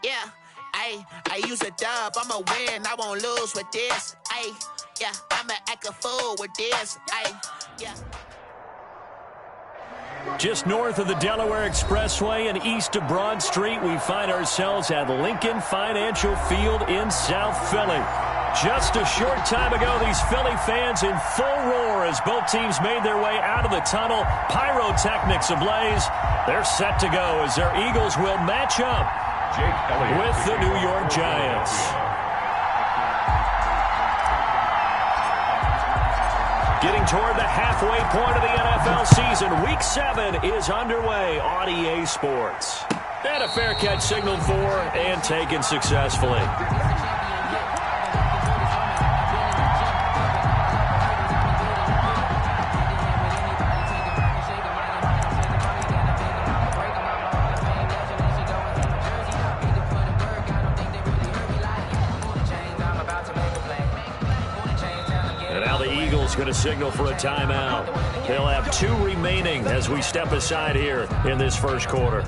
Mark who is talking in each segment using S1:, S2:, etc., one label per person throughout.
S1: Yeah, I use a dub, I'ma win, I won't lose with this. Yeah, I'ma act a fool with this. Yeah.
S2: Just north of the Delaware Expressway and east of Broad Street, we find ourselves at Lincoln Financial Field in South Philly. Just a short time ago, these Philly fans in full roar as both teams made their way out of the tunnel. Pyrotechnics ablaze. They're set to go as their Eagles will match up with the New York Giants. Getting toward the halfway point of the NFL season, Week 7 is underway on EA Sports. And a fair catch signaled for and taken successfully. Going to signal for a timeout. They'll have 2 remaining as we step aside here in this first quarter.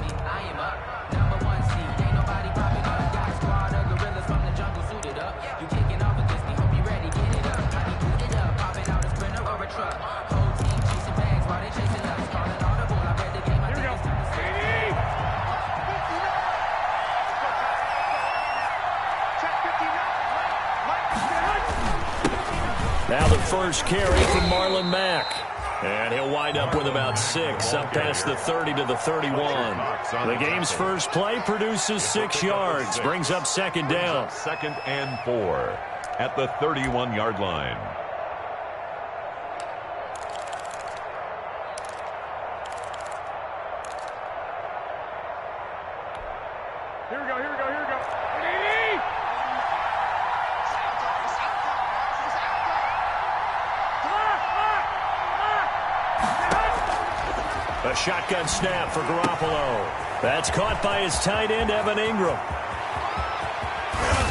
S2: Now the first carry from Marlon Mack. And he'll wind up with about 6, up past the 30 to the 31. The game's first play produces 6 yards, brings up second down.
S3: 2nd and 4 at the 31-yard line.
S4: Here we go.
S2: A shotgun snap for Garoppolo. That's caught by his tight end, Evan Ingram.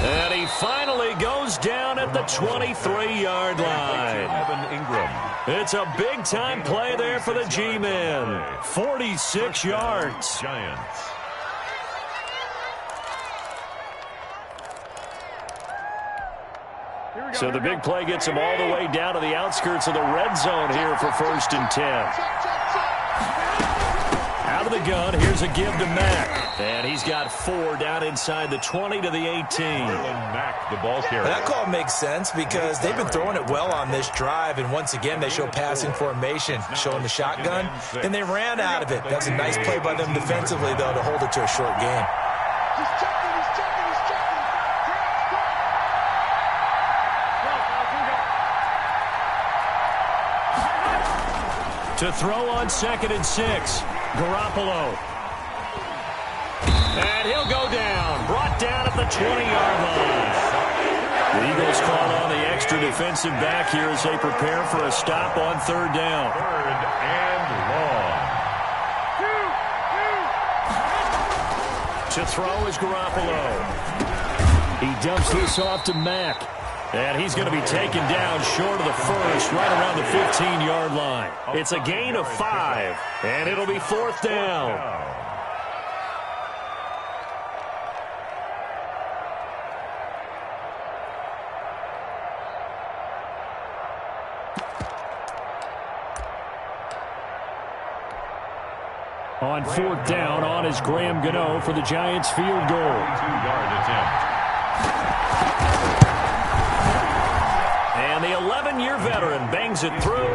S2: And he finally goes down at the 23-yard line.
S3: Evan Ingram.
S2: It's a big-time play there for the G-men. 46 yards.
S3: Giants.
S2: So the big play gets him all the way down to the outskirts of the red zone here for 1st and 10. Out of the gun, here's a give to Mack. And he's got 4 down inside the 20 to the 18.
S3: Mack, the ball carrier.
S5: That call makes sense because they've been throwing it well on this drive, and once again they show passing formation, showing the shotgun, and they ran out of it. That's a nice play by them defensively, though, to hold it to a short game.
S2: To throw on 2nd and 6. Garoppolo. And he'll go down. Brought down at the 20-yard line. The Eagles call on the extra defensive back here as they prepare for a stop on 3rd down.
S3: 3rd and long.
S2: To throw is Garoppolo. He dumps this off to Mack. And he's going to be taken down short of the first, right around the 15-yard line. It's a gain of 5, and it'll be 4th down. On 4th down, on is Graham Gano for the Giants field goal.
S3: 2-yard attempt.
S2: And the 11-year veteran bangs it through.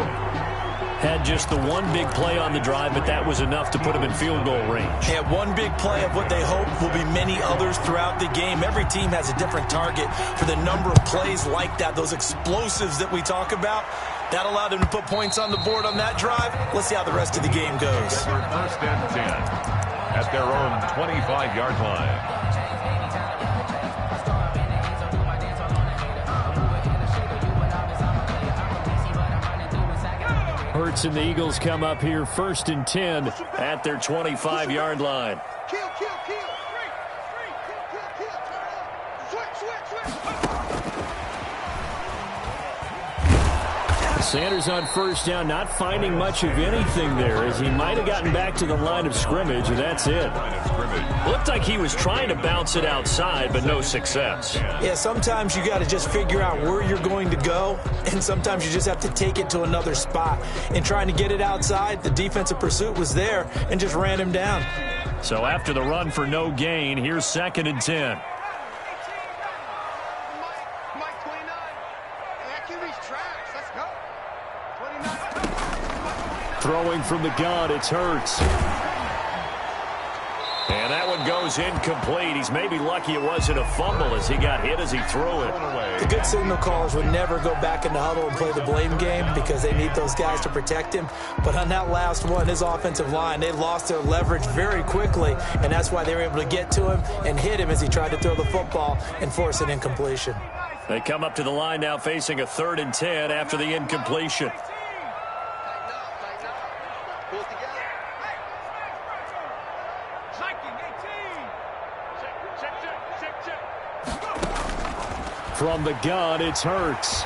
S2: Had just the one big play on the drive, but that was enough to put him in field goal range.
S5: Yeah, one big play of what they hope will be many others throughout the game. Every team has a different target for the number of plays like that, those explosives that we talk about. That allowed them to put points on the board on that drive. Let's see how the rest of the game goes.
S3: 1st and 10 at their own 25-yard line.
S2: Hurts and the Eagles come up here 1st and 10 at their 25-yard line. Sanders on first down, not finding much of anything there, as he might have gotten back to the line of scrimmage, and that's it. Looked like he was trying to bounce it outside, but no success.
S5: Yeah, sometimes you got to just figure out where you're going to go, and sometimes you just have to take it to another spot. In trying to get it outside, the defensive pursuit was there and just ran him down.
S2: So after the run for no gain, here's 2nd and 10. Throwing from the gun, it's Hurts. And that one goes incomplete. He's maybe lucky it wasn't a fumble as he got hit as he threw it.
S5: The good signal callers would never go back in the huddle and play the blame game because they need those guys to protect him. But on that last one, his offensive line, they lost their leverage very quickly, and that's why they were able to get to him and hit him as he tried to throw the football and force an incompletion.
S2: They come up to the line now facing a 3rd and 10 after the incompletion. From the gun, it's Hurts.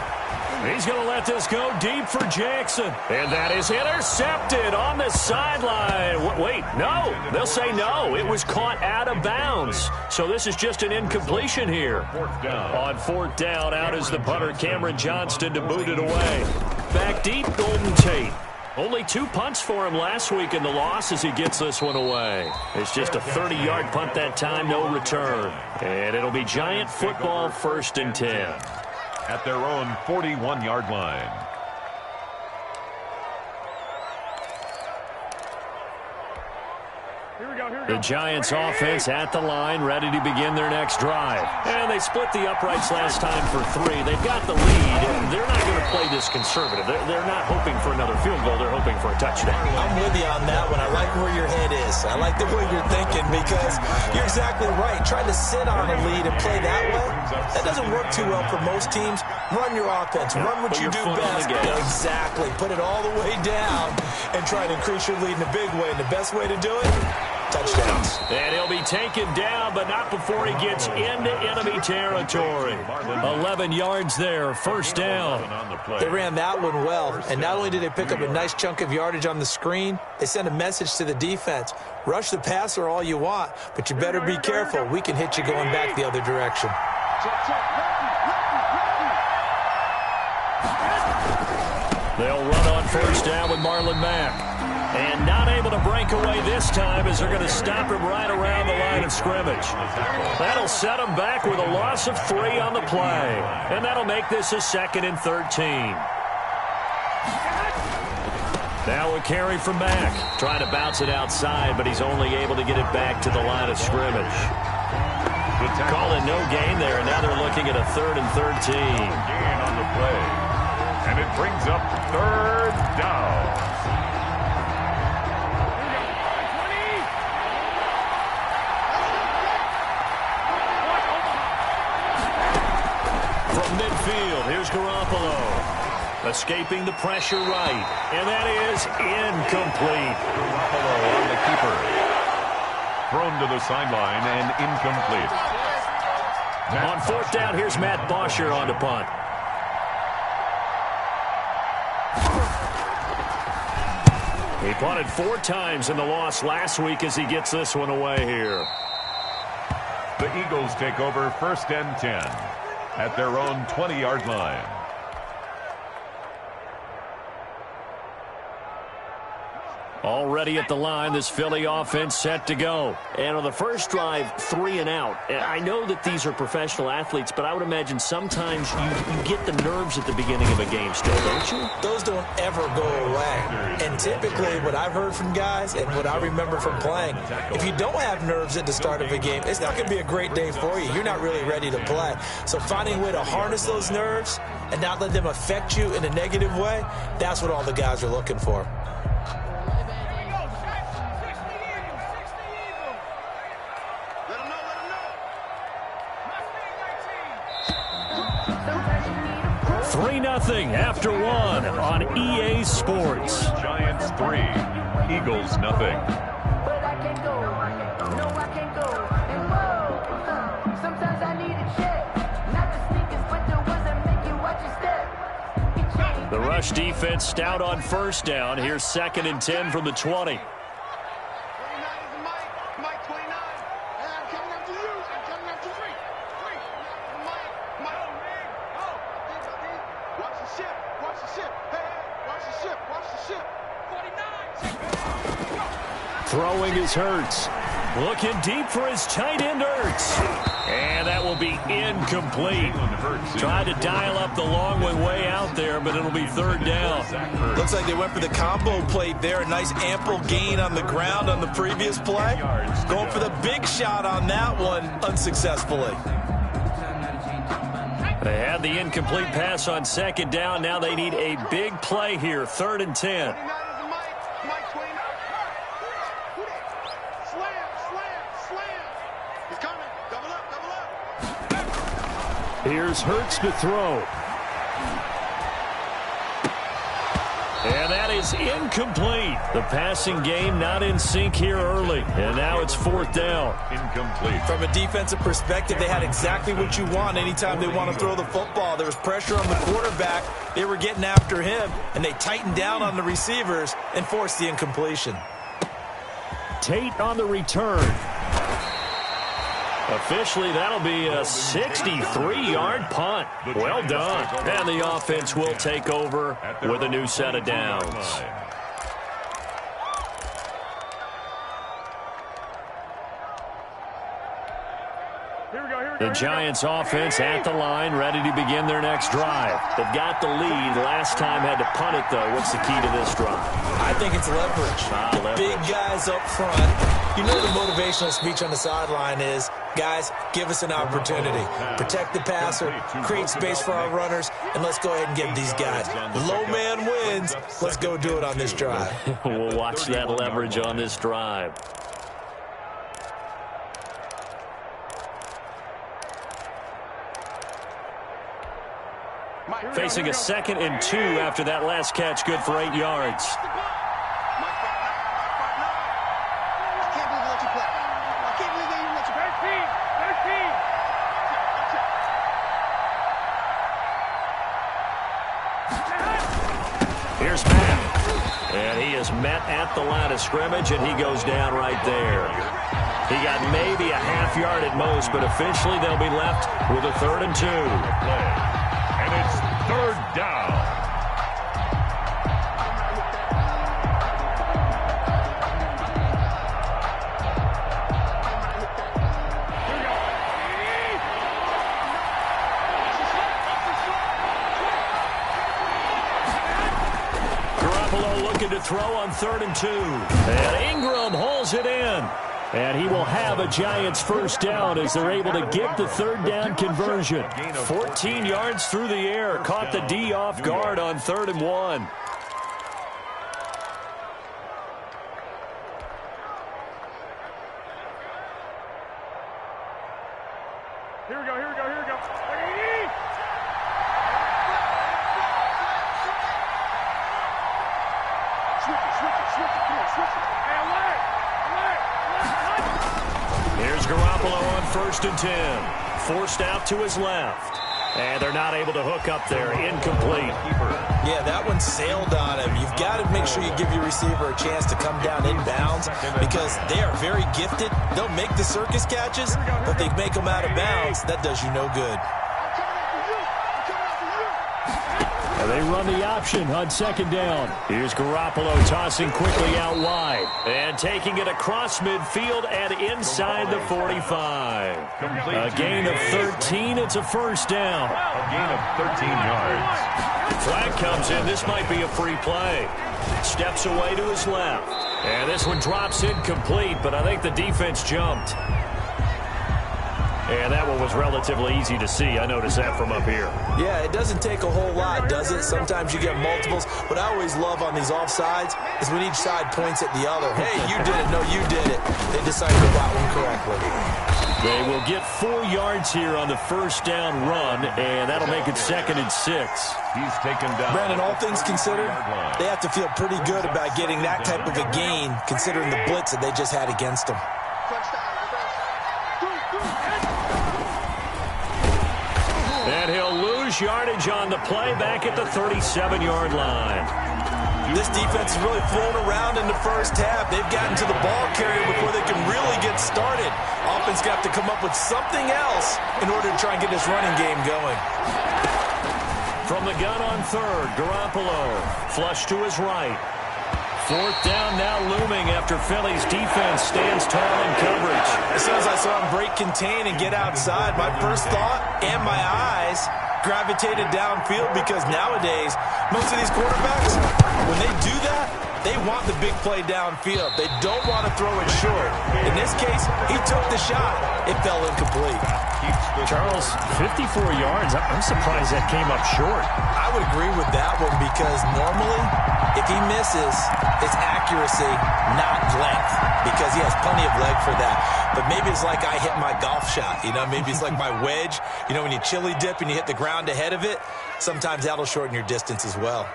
S2: He's going to let this go deep for Jackson. And that is intercepted on the sideline. Wait, no. They'll say no. It was caught out of bounds. So this is just an incompletion here. On 4th down, out is the punter, Cameron Johnston, to boot it away. Back deep, Golden Tate. Only 2 punts for him last week in the loss as he gets this one away. It's just a 30-yard punt that time, no return. And it'll be Giant football, 1st and 10.
S3: At their own 41-yard line.
S2: The Giants offense at the line, ready to begin their next drive. And they split the uprights last time for 3. They've got the lead, and they're not going to play this conservative. They're not hoping for another field goal. They're hoping for a touchdown.
S5: I'm with you on that one. I like where your head is. I like the way you're thinking because you're exactly right. Trying to sit on a lead and play that way, that doesn't work too well for most teams. Run your offense. Run what you do best. Exactly. Put it all the way down and try to increase your lead in a big way. And the best way to do it, touchdowns.
S2: And he'll be taken down, but not before he gets into enemy territory. 11 yards there, 1st down.
S5: They ran that one well, and not only did they pick up a nice chunk of yardage on the screen, they sent a message to the defense. Rush the passer all you want, but you better be careful. We can hit you going back the other direction.
S2: They'll run on 1st down with Marlon Mack. And not able to break away this time as they're going to stop him right around the line of scrimmage. That'll set him back with a loss of 3 on the play. And that'll make this a 2nd and 13. Now a carry from Mack. Trying to bounce it outside, but he's only able to get it back to the line of scrimmage. Call it no gain there, and now they're looking at a 3rd and 13.
S3: Gain on the play. And it brings up 3rd down.
S2: From midfield, here's Garoppolo. Escaping the pressure right. And that is incomplete.
S3: Garoppolo on the keeper. Thrown to the sideline and incomplete.
S2: On 4th down, here's Matt Bosher on the punt. He punted 4 times in the loss last week as he gets this one away here.
S3: The Eagles take over 1st and 10 at their own 20-yard line.
S2: Already at the line, this Philly offense set to go. And on the first drive, 3 and out. I know that these are professional athletes, but I would imagine sometimes you get the nerves at the beginning of a game still, don't you?
S5: Those don't ever go away. And typically what I've heard from guys and what I remember from playing, if you don't have nerves at the start of a game, it's not going to be a great day for you. You're not really ready to play. So finding a way to harness those nerves and not let them affect you in a negative way, that's what all the guys are looking for.
S2: Nothing after 1 on EA Sports.
S3: Giants 3, Eagles nothing.
S2: The rush defense stout on first down. Here's 2nd and 10 from the 20. Throwing is Hurts. Looking deep for his tight end, Hurts. And that will be incomplete. Tried to dial up the long one way out there, but it'll be 3rd down.
S5: Looks like they went for the combo play there. A nice ample gain on the ground on the previous play. Going for the big shot on that one unsuccessfully.
S2: They had the incomplete pass on 2nd down. Now they need a big play here. 3rd and 10. Here's Hurts to throw. And that is incomplete. The passing game not in sync here early. And now it's 4th down.
S3: Incomplete.
S5: From a defensive perspective, they had exactly what you want anytime they want to throw the football. There was pressure on the quarterback. They were getting after him, and they tightened down on the receivers and forced the incompletion.
S2: Tate on the return. Officially, that'll be a 63-yard punt. Well done. And the offense will take over with a new set of downs. The Giants offense at the line, ready to begin their next drive. They've got the lead. Last time had to punt it, though. What's the key to this drive?
S5: I think it's leverage. Big guys up front. You know the motivational speech on the sideline is, guys, give us an opportunity. Protect the passer, create space for our runners, and let's go ahead and give these guys. Low man wins. Let's go do it on this drive.
S2: We'll watch that leverage on this drive. Facing a 2nd and 2 after that last catch, good for 8 yards. Here's Matt. And he is met at the line of scrimmage, and he goes down right there. He got maybe a half yard at most, but officially they'll be left with a 3rd and 2.
S3: And it's 3rd down.
S2: Garoppolo looking to throw on 3rd and 2. And Ingram hauls it in. And he will have a Giants 1st down as they're able to get the 3rd down conversion. 14 yards through the air. Caught the D off guard on 3rd and 1.
S4: Here we go, here we go, here we go. Switch it, come on, switch it. Hey, alert.
S2: Here's Garoppolo on 1st and 10. Forced out to his left. And they're not able to hook up there. Incomplete.
S5: Yeah, that one sailed on him. You've got to make sure you give your receiver a chance to come down inbounds because they are very gifted. They'll make the circus catches, but they make them out of bounds. That does you no good.
S2: And they run the option on 2nd down. Here's Garoppolo tossing quickly out wide. And taking it across midfield and inside the 45. A gain of 13. It's a 1st down.
S3: A gain of 13 yards.
S2: Flag comes in. This might be a free play. Steps away to his left. And this one drops incomplete, but I think the defense jumped. And that one was relatively easy to see. I noticed that from up here.
S5: Yeah, it doesn't take a whole lot, does it? Sometimes you get multiples. What I always love on these offsides is when each side points at the other. Hey, you did it. No, you did it. They decided to block one correctly.
S2: They will get 4 yards here on the 1st down run, and that'll make it 2nd and 6.
S3: He's taken down.
S5: Brandon, all things considered, they have to feel pretty good about getting that type of a gain considering the blitz that they just had against them. And
S2: he'll lose lose yardage on the play back at the 37-yard line.
S5: This defense is really flown around in the first half. They've gotten to the ball carrier before they can really get started. Offense got to come up with something else in order to try and get this running game going.
S2: From the gun on third, Garoppolo. Flush to his right. Fourth down now looming after Philly's defense stands tall in coverage.
S5: As soon as I saw him break contain and get outside, my first thought and my eyes gravitated downfield, because nowadays, most of these quarterbacks, when they do that, they want the big play downfield. They don't want to throw it short. In this case, he took the shot. It fell incomplete.
S2: Charles, 54 yards. I'm surprised that came up short.
S5: I would agree with that one, because normally, if he misses, it's accuracy, not length, because he has plenty of leg for that. But maybe it's like I hit my golf shot. Maybe it's like my wedge. When you chili dip and you hit the ground ahead of it, sometimes that'll shorten your distance as well.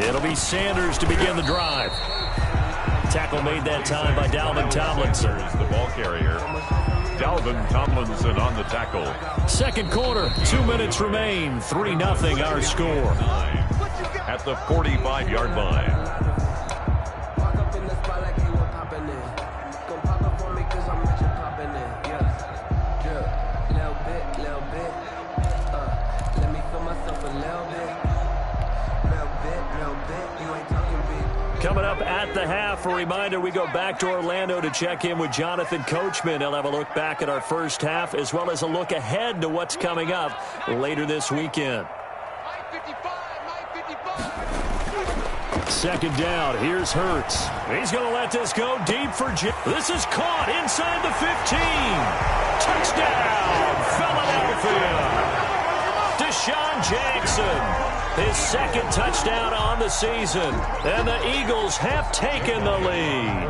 S2: It'll be Sanders to begin the drive. Tackle made that time by Dalvin Tomlinson.
S3: The ball carrier, Dalvin Tomlinson on the tackle.
S2: Second quarter, 2 minutes remain. 3-0 our score.
S3: At the 45-yard line.
S2: Coming up at the half, a reminder, we go back to Orlando to check in with Jonathan Coachman. He'll have a look back at our first half, as well as a look ahead to what's coming up later this weekend. Second down, here's Hurts. He's going to let this go deep for Jim. This is caught inside the 15. Touchdown, Philadelphia. Deshaun Jackson. His second touchdown on the season. And the Eagles have taken the lead.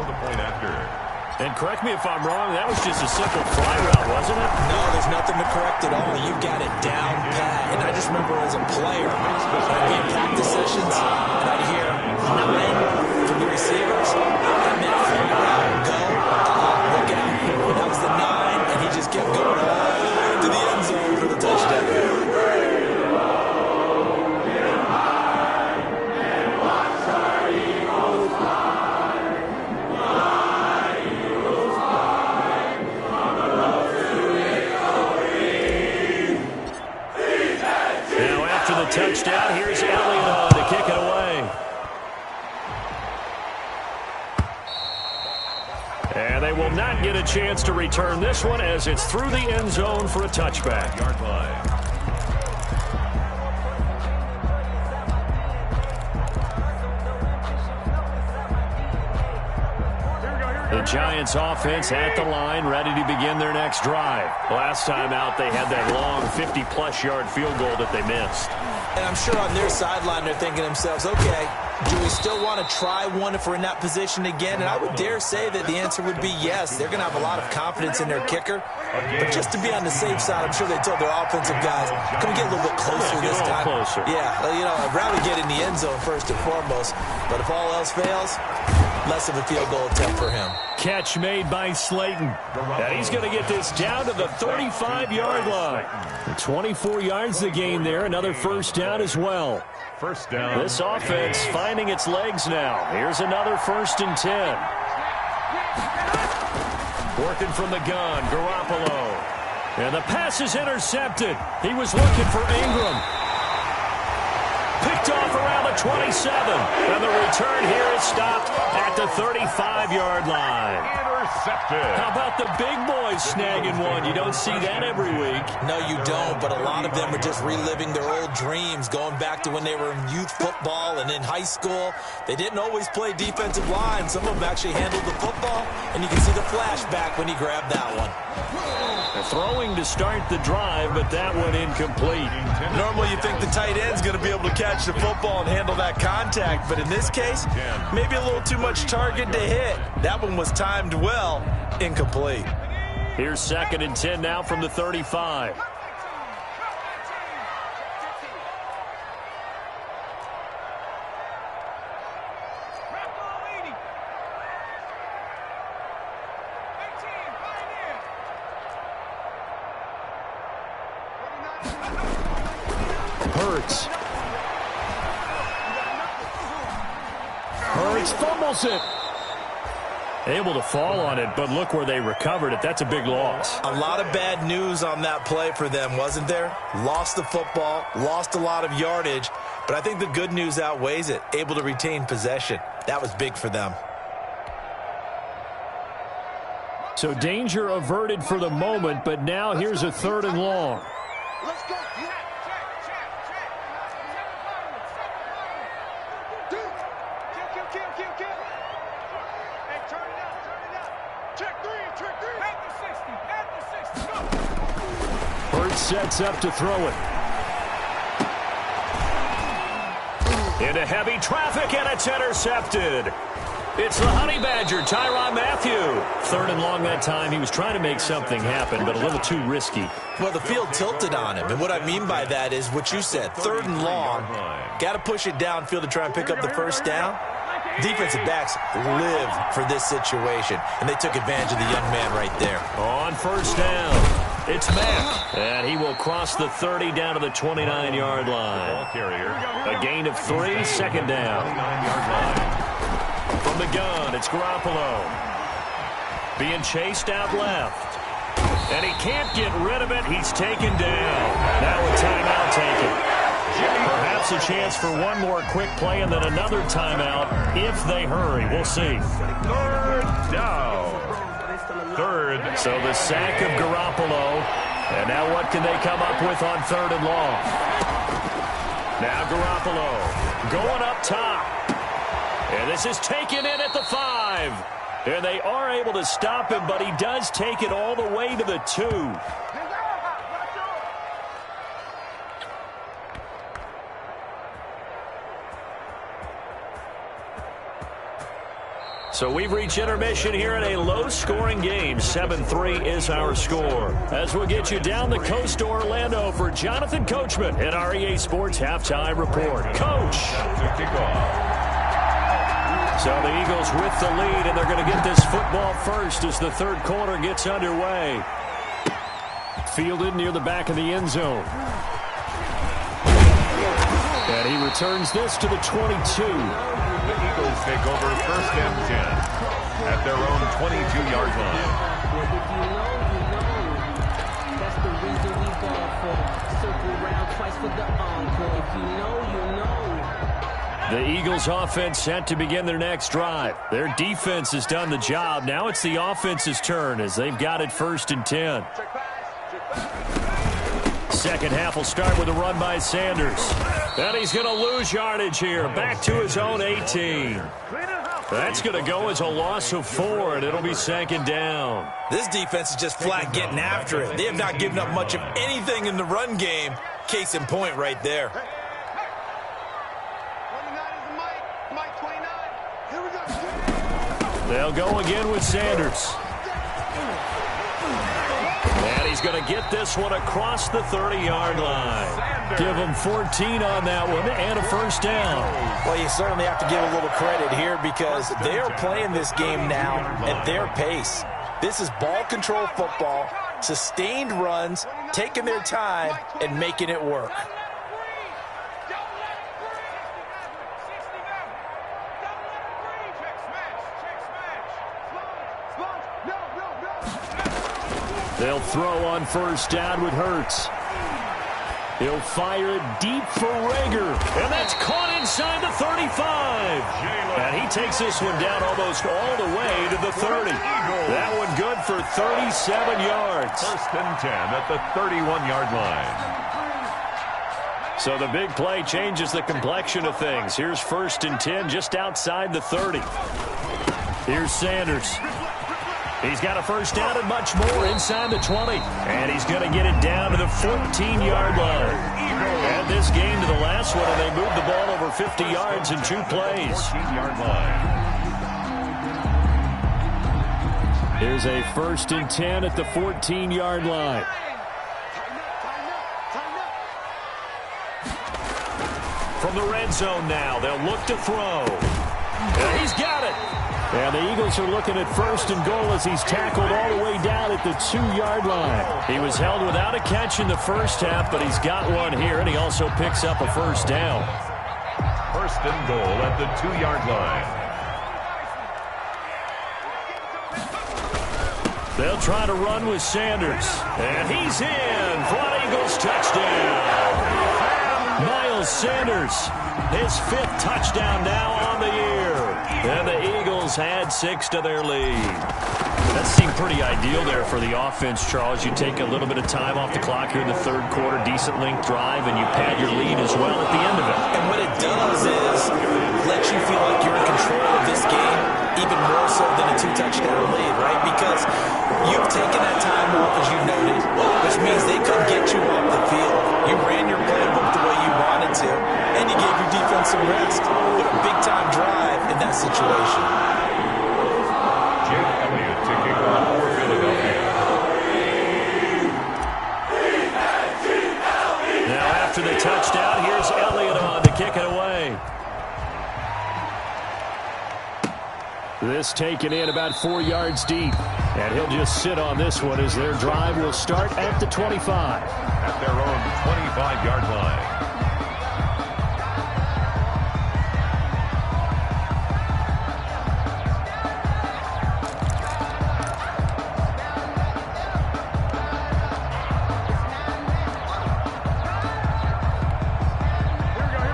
S2: And correct me if I'm wrong, that was just a simple fly route, wasn't it?
S5: No, there's nothing to correct at all. You've got it down pat. And I just remember as a player, I'd be in practice sessions, and I'd hear 9 from the receivers. That meant fly route, go, look out. That was the 9, and he just kept going right to the end zone for the touchdown.
S2: Touchdown. Here's Elliott to kick it away. And they will not get a chance to return this one, as it's through the end zone for a touchback.
S3: Yard line.
S2: The Giants offense at the line, ready to begin their next drive. Last time out, they had that long 50-plus yard field goal that they missed.
S5: And I'm sure on their sideline they're thinking to themselves, okay, do we still want to try one if we're in that position again? And I would dare say that the answer would be yes. They're going to have a lot of confidence in their kicker. But just to be on the safe side, I'm sure they told their offensive guys, come get a little bit closer this time.
S2: Closer.
S5: Yeah, I'd rather get in the end zone first and foremost. But if all else fails, less of a field goal attempt for him.
S2: Catch made by Slayton. And he's going to get this down to the 35-yard line. 24 yards the gain there. Another first down as well.
S3: First down.
S2: This offense finding its legs now. Here's another 1st and 10. Working from the gun, Garoppolo. And the pass is intercepted. He was looking for Ingram. Picked off around the 27. And the return here is stopped at the 35-yard line.
S3: Intercepted.
S2: How about the big boys snagging one? You don't see that every week.
S5: No, you don't, but a lot of them are just reliving their old dreams, going back to when they were in youth football and in high school. They didn't always play defensive line. Some of them actually handled the football, and you can see the flashback when he grabbed that one.
S2: Throwing to start the drive, but that one incomplete.
S5: Normally you think the tight end's going to be able to catch the football and handle that contact, but in this case, maybe a little too much target to hit. That one was timed well, incomplete.
S2: Here's 2nd and 10 now from the 35. Hurts. Hurts fumbles it. Able to fall on it, but look where they recovered it. That's a big loss.
S5: A lot of bad news on that play for them, wasn't there? Lost the football, lost a lot of yardage, but I think the good news outweighs it. Able to retain possession. That was big for them.
S2: So danger averted for the moment, but now here's a 3rd and long.
S4: Let's go. Kill. Hey, turn it out. Check three. At the 60, go.
S2: Hurts sets up to throw it. Into heavy traffic, and it's intercepted. It's the Honey Badger, Tyrann Mathieu. 3rd and long that time. He was trying to make something happen, but a little too risky.
S5: Well, the field tilted on him, and what I mean by that is what you said, 3rd and long. Got to push it downfield to try and pick up the first down. Defensive backs live for this situation, and they took advantage of the young man right there.
S2: On 1st down, it's Mack, and he will cross the 30 down to the 29-yard line. A gain of 3, 2nd down.
S3: 29-yard line.
S2: From the gun, it's Garoppolo. Being chased out left. And he can't get rid of it. He's taken down. Now a timeout taken. Perhaps a chance for one more quick play and then another timeout if they hurry. We'll see.
S3: 3rd down. 3rd.
S2: So the sack of Garoppolo. And now what can they come up with on 3rd and long? Now Garoppolo going up top. And this is taken in at the 5. And they are able to stop him, but he does take it all the way to the 2. So we've reached intermission here in a low-scoring game. 7-3 is our score. As we'll get you down the coast to Orlando for Jonathan Coachman at our EA Sports Halftime Report. Coach! So the Eagles with the lead, and they're going to get this football first as the 3rd quarter gets underway. Fielded near the back of the end zone. And he returns this to the 22.
S3: The Eagles take over 1st and 10 at their own 22-yard line.
S6: If you know, that's the reason we go for circle round twice for the encore. If you know,
S2: The Eagles offense set to begin their next drive. Their defense has done the job. Now it's the offense's turn as they've got it 1st and 10. Second half will start with a run by Sanders. And he's going to lose yardage here. Back to his own 18. That's going to go as a loss of 4, and it'll be 2nd down.
S5: This defense is just flat getting after it. They have not given up much of anything in the run game. Case in point right there.
S4: 29 is the Mike 29. Here we go.
S2: They'll go again with Sanders. And he's going to get this one across the 30-yard line. Give him 14 on that one and a 1st down.
S5: Well, you certainly have to give a little credit here because they are playing this game now at their pace. This is ball control football, sustained runs, taking their time, and making it work.
S2: They'll throw on 1st down with Hurts. He'll fire it deep for Rager. And that's caught inside the 35. And he takes this one down almost all the way to the 30. That one good for 37 yards.
S3: 1st and 10 at the 31-yard line.
S2: So the big play changes the complexion of things. Here's 1st and 10 just outside the 30. Here's Sanders. He's got a 1st down and much more inside the 20. And he's going to get it down to the 14-yard line. And this game to the last one, and they moved the ball over 50 yards in 2 plays.
S3: 14-yard line.
S2: Here's a 1st and 10 at the 14-yard line. From the red zone now, they'll look to throw. And he's got it. And the Eagles are looking at first and goal as he's tackled all the way down at the 2-yard line. He was held without a catch in the first half, but he's got one here, and he also picks up a first down.
S3: First and goal at the 2-yard line.
S2: They'll try to run with Sanders. And he's in for an Eagles touchdown. Miles Sanders, his 5th touchdown now on the year. And the Eagles add 6 to their lead. That seemed pretty ideal there for the offense, Charles. You take a little bit of time off the clock here in the third quarter, decent length drive, and you pad your lead as well at the end of it.
S5: And what it does is let you feel like you're in control of this game, even more so than a 2-touchdown lead, right? Because you've taken that time off, as you noted, which means they couldn't get you off the field. You ran your playbook the way you wanted to, and you gave your defense some rest. What a big-time drive in that situation.
S3: Jake Elliott taking off for Philadelphia.
S2: Now after the touchdown, here's Elliott on to kick it away. This taken in about 4 yards deep. And he'll just sit on this one as their drive will start at the 25.
S3: At their own 25-yard line.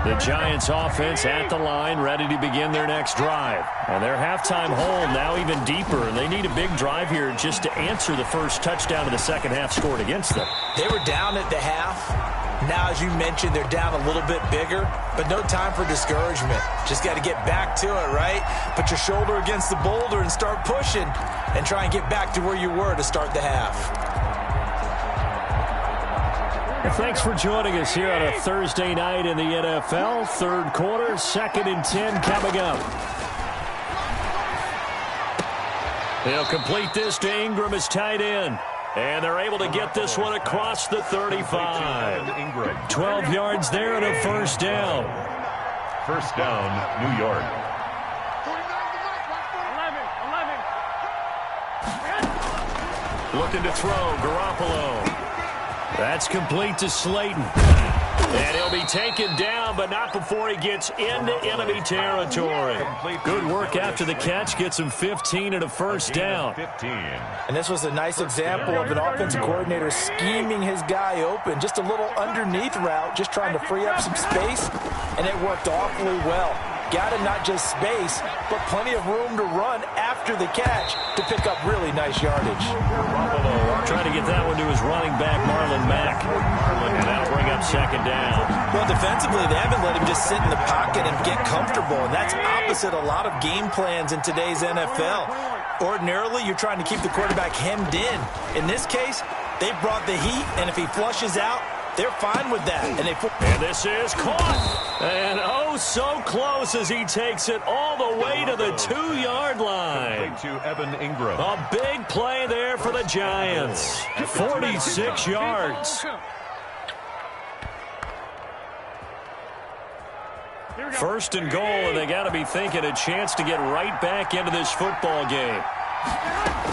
S2: The Giants offense at the line, ready to begin their next drive. And their halftime hole now even deeper, and they need a big drive here just to answer the first touchdown of the second half scored against them.
S5: They were down at the half. Now, as you mentioned, they're down a little bit bigger, but no time for discouragement. Just got to get back to it, right? Put your shoulder against the boulder and start pushing and try and get back to where you were to start the half.
S2: Well, thanks for joining us here on a Thursday night in the NFL. Third quarter, 2nd and 10 coming up. They'll complete this to Ingram as tight end. And they're able to get this one across the 35. 12 yards there and a first down.
S3: First down, New York.
S2: Looking to throw, Garoppolo. That's complete to Slayton. And he'll be taken down, but not before he gets into enemy territory. Good work after the catch. Gets him 15 and a first down.
S5: And this was a nice example of an offensive coordinator scheming his guy open. Just a little underneath route, just trying to free up some space, and it worked awfully well. Got him not just space, but plenty of room to run after the catch to pick up really nice yardage.
S2: Trying to get that one to his running back, Marlon Mack. And that'll bring up second down.
S5: Well, defensively, they haven't let him just sit in the pocket and get comfortable, and that's opposite a lot of game plans in today's NFL. Ordinarily, you're trying to keep the quarterback hemmed in. In this case, they brought the heat, and if he flushes out, they're fine with that. And
S2: this is caught. And oh, so close as he takes it all the way to the 2-yard line.
S3: To Evan Ingram.
S2: A big play there for the Giants. 46 yards. First and goal, and they got to be thinking a chance to get right back into this football game.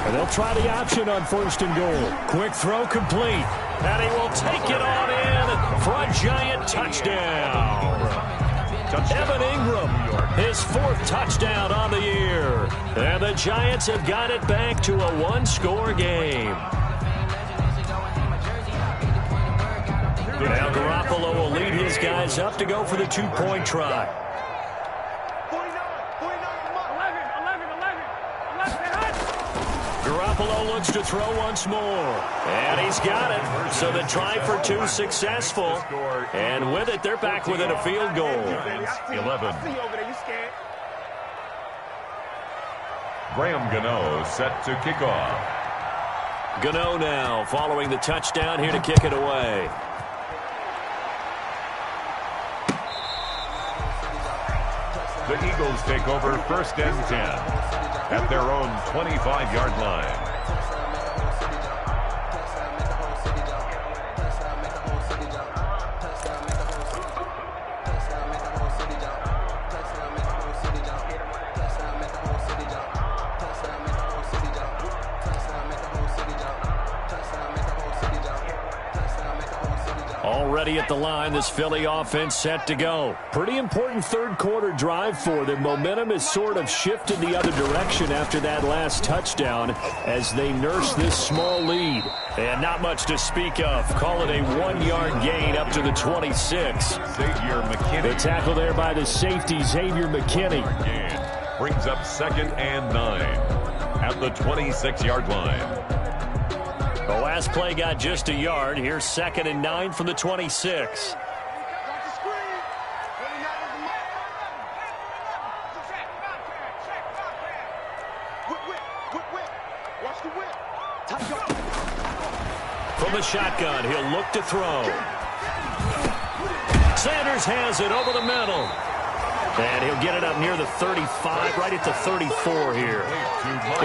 S2: And they'll try the option on first and goal. Quick throw complete. And he will take it on in for a Giant touchdown. Evan Ingram, his 4th touchdown on the year. And the Giants have got it back to a 1-score game. Now Garoppolo will lead his guys up to go for the 2-point try. Garoppolo looks to throw once more. And he's got it. So the try for 2 successful. And with it, they're back within a field goal.
S3: 11. Graham Gano set to kick off.
S2: Gano now following the touchdown here to kick it away.
S3: The Eagles take over first and 10 at their own 25-yard line.
S2: Already at the line, this Philly offense set to go. Pretty important third quarter drive for them. Momentum has sort of shifted the other direction after that last touchdown as they nurse this small lead. And not much to speak of. Call it a 1-yard gain up to the 26.
S3: Xavier McKinney.
S2: The tackle there by the safety, Xavier McKinney.
S3: Brings up 2nd and 9 at the 26-yard line.
S2: The last play got just a yard. Here's 2nd and 9 from the 26. From the shotgun, he'll look to throw. Sanders has it over the middle. And he'll get it up near the 35, right at the 34 here.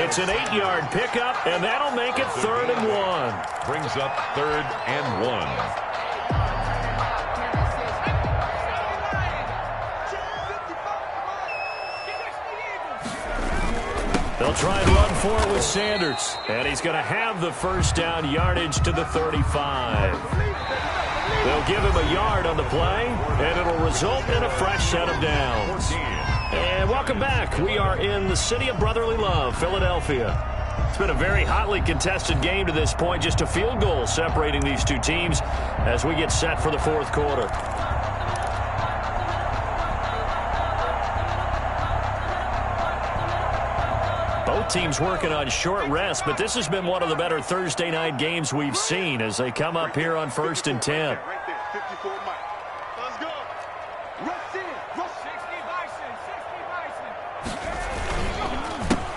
S2: It's an 8-yard pickup, and that'll make it 3rd and 1.
S3: Brings up 3rd and 1.
S2: They'll try and run for it with Sanders. And he's going to have the first down yardage to the 35. They'll give him a yard on the play, and it'll result in a fresh set of downs. And welcome back. We are in the city of brotherly love, Philadelphia. It's been a very hotly contested game to this point. Just a field goal separating these two teams as we get set for the fourth quarter. Both teams working on short rest, but this has been one of the better Thursday night games we've seen as they come up here on 1st and 10.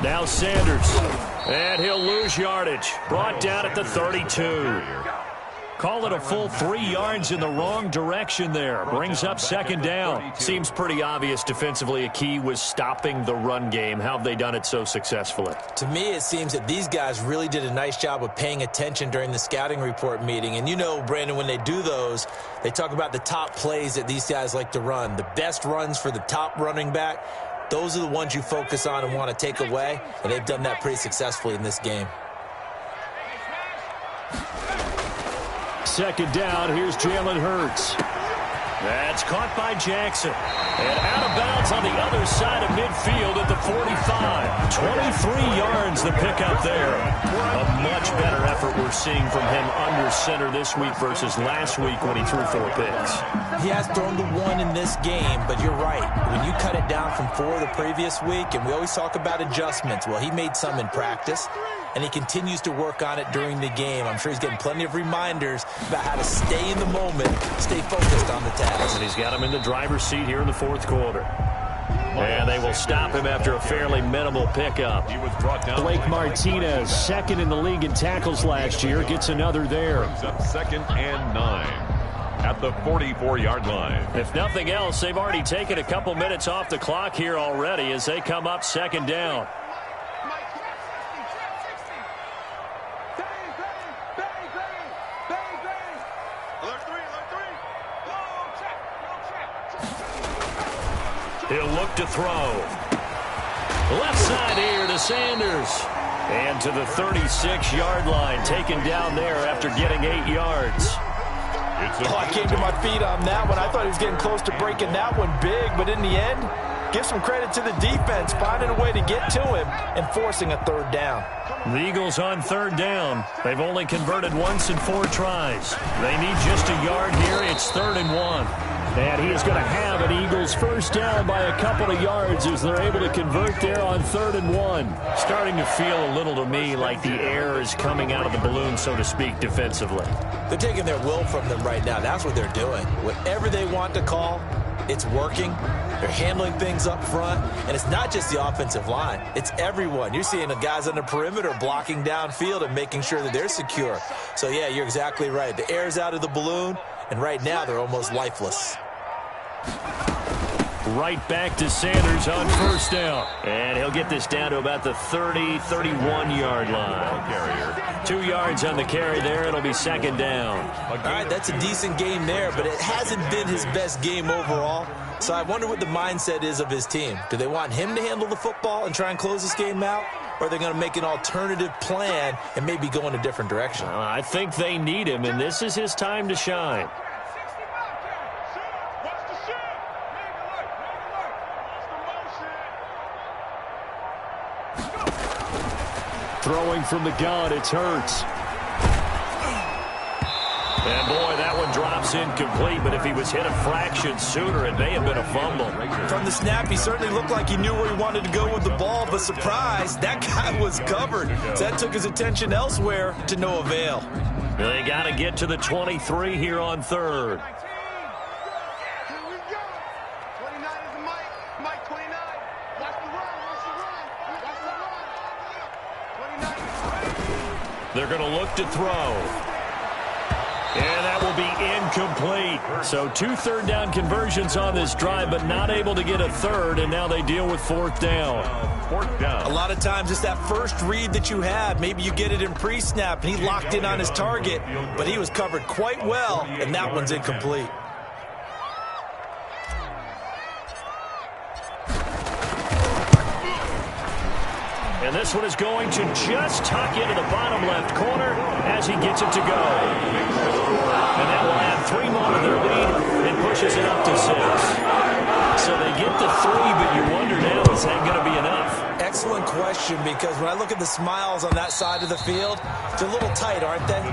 S2: Now Sanders, and he'll lose yardage. Brought down at the 32. Call it a full 3 yards in the wrong direction there. Brings up 2nd down. Seems pretty obvious defensively a key was stopping the run game. How have they done it so successfully?
S5: To me, it seems that these guys really did a nice job of paying attention during the scouting report meeting. And you know, Brandon, when they do those, they talk about the top plays that these guys like to run. The best runs for the top running back, those are the ones you focus on and want to take away. And they've done that pretty successfully in this game.
S2: 2nd down, here's Jalen Hurts. That's caught by Jackson. And out of bounds on the other side of midfield at the 45. 23 yards the pickup there. A much better effort we're seeing from him under center this week versus last week when he threw 4 picks.
S5: He has thrown the 1 in this game, but you're right. When you cut it down from 4 the previous week, and we always talk about adjustments, well, he made some in practice, and he continues to work on it during the game. I'm sure he's getting plenty of reminders about how to stay in the moment, stay focused on the task.
S2: And he's got him in the driver's seat here in the fourth quarter. And they will stop him after a fairly minimal pickup. Blake Martinez, 2nd in the league in tackles last year, gets another there.
S3: Brings up 2nd and 9 at the 44-yard line.
S2: If nothing else, they've already taken a couple minutes off the clock here already as they come up 2nd down. He'll look to throw. Left side here to Sanders. And to the 36-yard line, taken down there after getting 8 yards.
S5: I came to my feet on that one. I thought he was getting close to breaking that one big, but in the end, give some credit to the defense, finding a way to get to him and forcing a 3rd down.
S2: The Eagles on 3rd down. They've only converted once in 4 tries. They need just a yard here. It's 3rd and 1. And he is going to have an Eagles first down by a couple of yards as they're able to convert there on 3rd and 1. Starting to feel a little to me like the air is coming out of the balloon, so to speak, defensively.
S5: They're taking their will from them right now. That's what they're doing. Whatever they want to call, it's working. They're handling things up front. And it's not just the offensive line. It's everyone. You're seeing the guys on the perimeter blocking downfield and making sure that they're secure. So, yeah, you're exactly right. The air's out of the balloon, and right now they're almost lifeless.
S2: Right back to Sanders on 1st down. And he'll get this down to about the 30, 31-yard line. 2 yards on the carry there. It'll be 2nd down.
S5: All right, that's a decent game there, but it hasn't been his best game overall. So I wonder what the mindset is of his team. Do they want him to handle the football and try and close this game out? Or are they going to make an alternative plan and maybe go in a different direction?
S2: I think they need him, and this is his time to shine. throwing from the gun. It's Hurts. And, boy, that one drops incomplete, but if he was hit a fraction sooner, it may have been a fumble.
S5: From the snap, he certainly looked like he knew where he wanted to go with the ball, but surprise, that guy was covered. So that took his attention elsewhere to no avail.
S2: They got to get to the 23 here on third.
S4: Here we go. 29 is the Mike. Mike 29. Watch the run. Watch the run. Watch the run. 29.
S2: They're going to look to throw. And that will be incomplete. So 2 third-down conversions on this drive, but not able to get a third, and now they deal with fourth down.
S3: Fourth down.
S5: A lot of times it's that first read that you have. Maybe you get it in pre-snap, and he locked in on his target, but he was covered quite well, and that one's incomplete.
S2: And this one is going to just tuck into the bottom left corner as he gets it to go. And that will add 3 more to their lead and pushes it up to 6. So they get the 3, but you wonder now, is that going to be enough?
S5: Excellent question, because when I look at the smiles on that side of the field, they're a little tight, aren't they?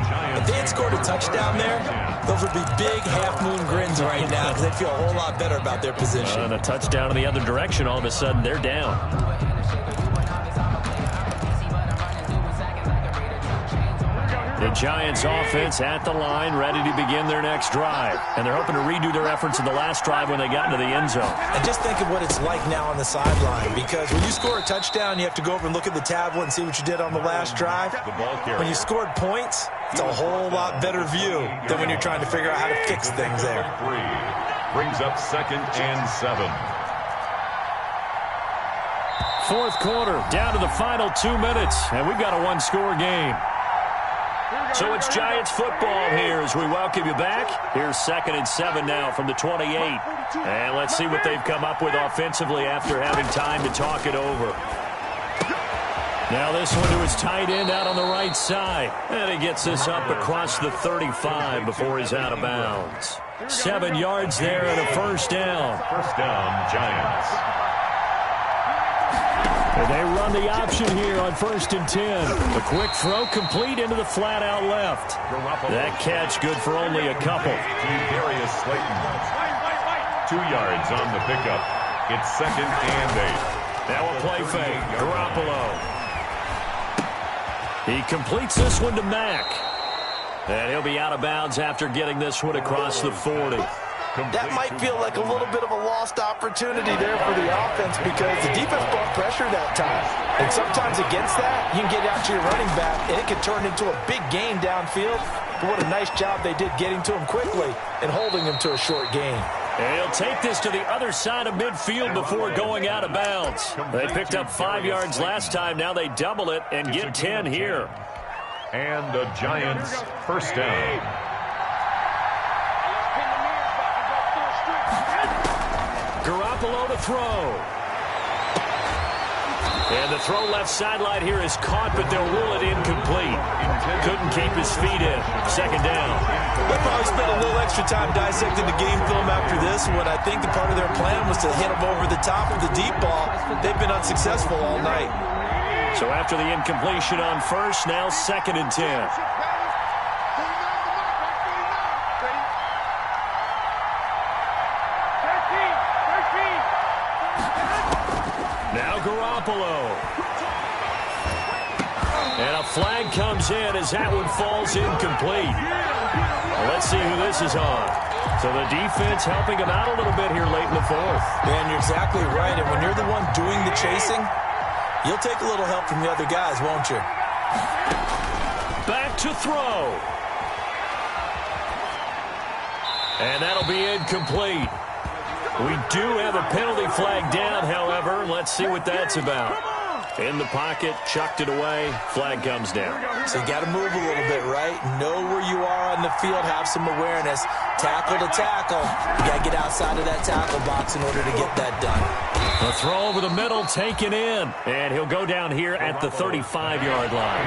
S5: If they had scored a touchdown there, those would be big half-moon grins right now because they'd feel a whole lot better about their position.
S2: And a touchdown in the other direction, all of a sudden they're down. The Giants offense at the line, ready to begin their next drive. And they're hoping to redo their efforts in the last drive when they got into the end zone.
S5: And just think of what it's like now on the sideline, because when you score a touchdown, you have to go over and look at the tablet and see what you did on the last drive. When you scored points, it's a whole lot better view than when you're trying to figure out how to fix things there.
S3: Brings up 2nd and 7.
S2: Fourth quarter, down to the final 2 minutes, and we've got a 1-score game. So it's Giants football here as we welcome you back. Here's 2nd and 7 now from the 28. And let's see what they've come up with offensively after having time to talk it over. Now this one to his tight end out on the right side. And he gets this up across the 35 before he's out of bounds. 7 yards there and a first down.
S3: First down, Giants.
S2: And they run the option here on 1st and 10. A quick throw complete into the flat out left. That catch good for only a couple.
S3: Darius Slayton. 2 yards on the pickup. It's 2nd and 8.
S2: Now a play fake. Garoppolo. He completes this one to Mack. And he'll be out of bounds after getting this one across the 40.
S5: That might feel like a little bit of a lost opportunity there for the offense because the defense brought pressure that time. And sometimes against that, you can get out to your running back, and it can turn into a big gain downfield. But what a nice job they did getting to him quickly and holding him to a short gain.
S2: And he'll take this to the other side of midfield before going out of bounds. They picked up 5 yards last time. Now they double it and get 10 here.
S3: And the Giants first down.
S2: Garoppolo to throw. And the throw left sideline here is caught, but they'll rule it incomplete. Couldn't keep his feet in. Second down.
S5: They'll probably spend a little extra time dissecting the game film after this one. I think the part of their plan was to hit him over the top of the deep ball. They've been unsuccessful all night.
S2: So after the incompletion on first, now 2nd and 10. Now Garoppolo. And a flag comes in as that one falls incomplete. Well, let's see who this is on. So the defense helping him out a little bit here late in the fourth.
S5: Man, you're exactly right. And when you're the one doing the chasing, you'll take a little help from the other guys, won't you?
S2: Back to throw. And that'll be incomplete. We do have a penalty flag down, however. Let's see what that's about. In the pocket, chucked it away. Flag comes down.
S5: So you got to move a little bit, right? Know where you are on the field. Have some awareness. Tackle to tackle. You got to get outside of that tackle box in order to get that done.
S2: A throw over the middle taken in. And he'll go down here at the 35-yard line.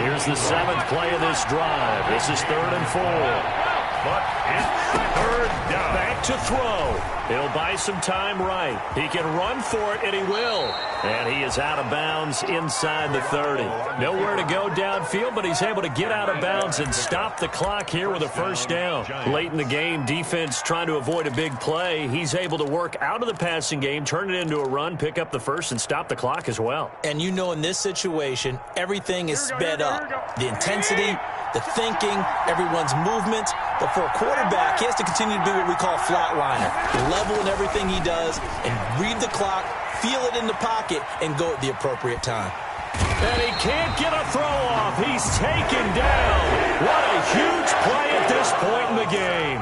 S2: Here's the 7th play of this drive. This is 3rd and 4.
S3: but it's third down.
S2: Back to throw. He'll buy some time right. He can run for it, and he will. And he is out of bounds inside the 30. Nowhere to go downfield, but he's able to get out of bounds and stop the clock here with a first down. Late in the game, defense trying to avoid a big play. He's able to work out of the passing game, turn it into a run, pick up the first, and stop the clock as well.
S5: And you know in this situation, everything is sped up. The intensity, the thinking, everyone's movement. But for a quarterback, he has to continue to do what we call flatliner. Level in everything he does and read the clock, feel it in the pocket, and go at the appropriate time.
S2: And he can't get a throw off. He's taken down. What a huge play at this point in the game.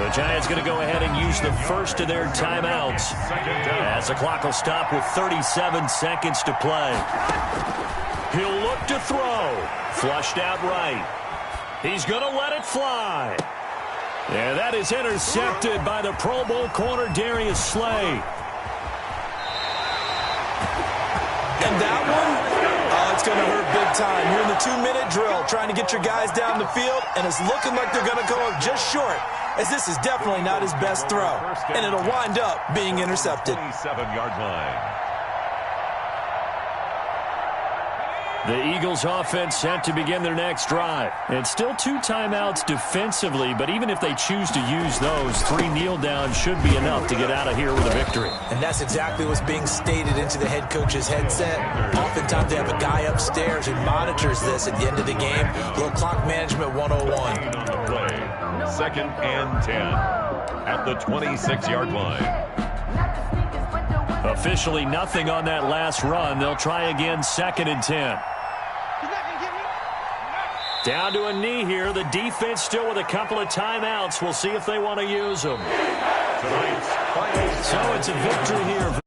S2: The Giants going to go ahead and use the first of their timeouts as the clock will stop with 37 seconds to play. He'll look to throw. Flushed out right. He's going to let it fly. And that is intercepted by the Pro Bowl corner, Darius Slay.
S5: And that one, oh, it's going to hurt big time. You're in the 2-minute drill trying to get your guys down the field, and it's looking like they're going to go up just short, as this is definitely not his best throw. And it'll wind up being intercepted.
S3: 27-yard line.
S2: The Eagles offense set to begin their next drive. It's still 2 timeouts defensively, but even if they choose to use those, 3 kneel downs should be enough to get out of here with a victory.
S5: And that's exactly what's being stated into the head coach's headset. Oftentimes they have a guy upstairs who monitors this at the end of the game. Little clock management 101.
S3: On the play. Second and 10 at the 26-yard line.
S2: Officially nothing on that last run. They'll try again, second and 10. Down to a knee here. The defense still with a couple of timeouts. We'll see if they want to use them. So it's a victory here.